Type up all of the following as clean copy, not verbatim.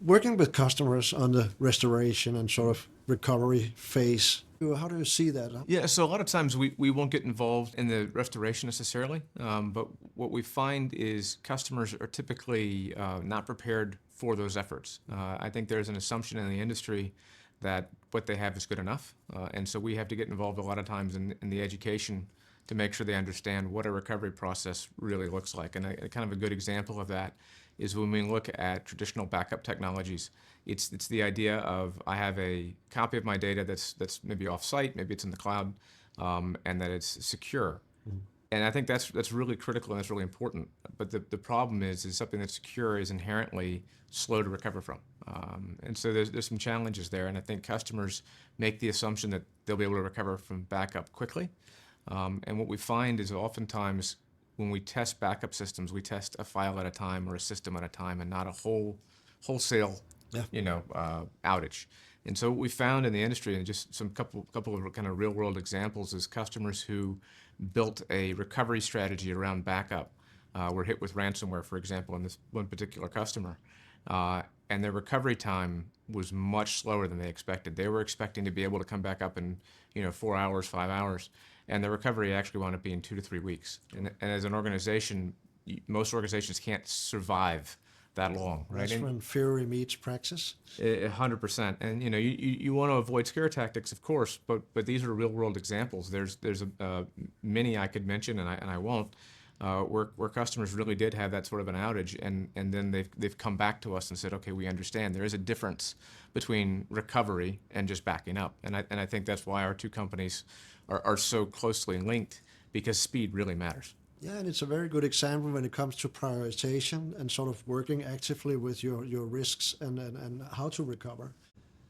Working with customers on the restoration and sort of recovery phase, how do you see that? Yeah, so a lot of times we won't get involved in the restoration necessarily, but what we find is customers are typically not prepared for those efforts. I think there's an assumption in the industry that what they have is good enough, and so we have to get involved a lot of times in the education to make sure they understand what a recovery process really looks like. And a kind of a good example of that is when we look at traditional backup technologies. It's the idea of I have a copy of my data that's maybe off-site, maybe it's in the cloud, and that it's secure. And I think that's really critical and that's really important. But the problem is something that's secure is inherently slow to recover from. And so there's some challenges there. And I think customers make the assumption that they'll be able to recover from backup quickly. And what we find is oftentimes when we test backup systems, we test a file at a time or a system at a time and not a wholesale outage. And so what we found in the industry, and just some couple of kind of real world examples, is customers who built a recovery strategy around backup were hit with ransomware, for example, in this one particular customer. And their recovery time was much slower than they expected. They were expecting to be able to come back up in 4 hours, 5 hours, and the recovery actually wound up being 2 to 3 weeks. And as an organization, most organizations can't survive that long, right? That's when theory meets praxis. 100%. And you want to avoid scare tactics, of course, but these are real world examples. There's many I could mention, and I won't, where customers really did have that sort of an outage, and then they've come back to us and said, okay, we understand there is a difference between recovery and just backing up. And I think that's why our two companies are so closely linked, because speed really matters. Yeah, and it's a very good example when it comes to prioritization and sort of working actively with your risks and how to recover.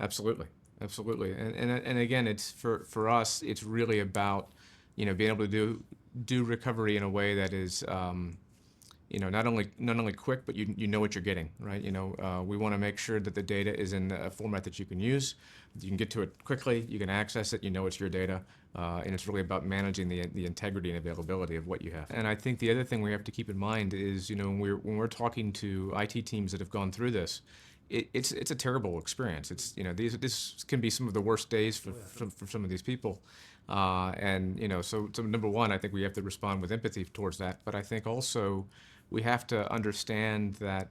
Absolutely. And again, it's for us, it's really about being able to do recovery in a way that is not only quick, but you know what you're getting, right? We want to make sure that the data is in a format that you can use. You can get to it quickly, you can access it, it's your data, and it's really about managing the integrity and availability of what you have. And I think the other thing we have to keep in mind is, when we're talking to IT teams that have gone through this, it's a terrible experience. It's this can be some of the worst days for some of these people, so number one, I think we have to respond with empathy towards that. But I think also we have to understand that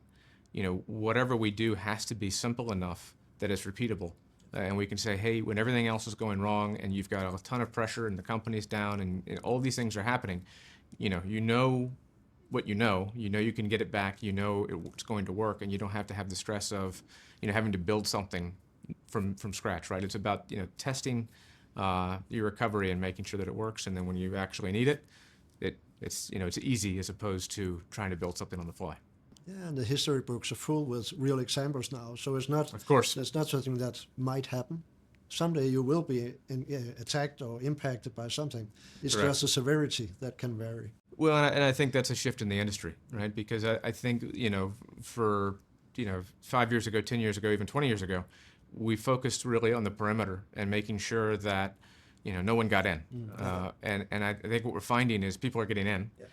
whatever we do has to be simple enough that it's repeatable. And we can say, hey, when everything else is going wrong and you've got a ton of pressure and the company's down and all these things are happening, what you can get it back, it's going to work, and you don't have to have the stress of having to build something from scratch, right? It's about testing your recovery and making sure that it works, and then when you actually need it, it's easy as opposed to trying to build something on the fly. Yeah, and the history books are full with real examples now. So it's not, of course, it's not something that might happen. Someday you will be attacked or impacted by something. It's Correct. just the severity that can vary. Well, and I think that's a shift in the industry, right? Because I think, for 5 years ago, 10 years ago, even 20 years ago, we focused really on the perimeter and making sure that no one got in. And I think what we're finding is people are getting in. Yeah.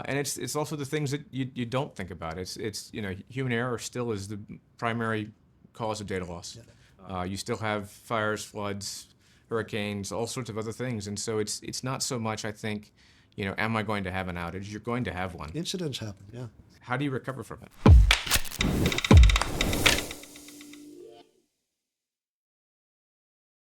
And it's also the things that you don't think about. It's human error still is the primary cause of data loss. Yeah. You still have fires, floods, hurricanes, all sorts of other things. And so it's not so much, I think, am I going to have an outage? You're going to have one. Incidents happen, yeah. How do you recover from it?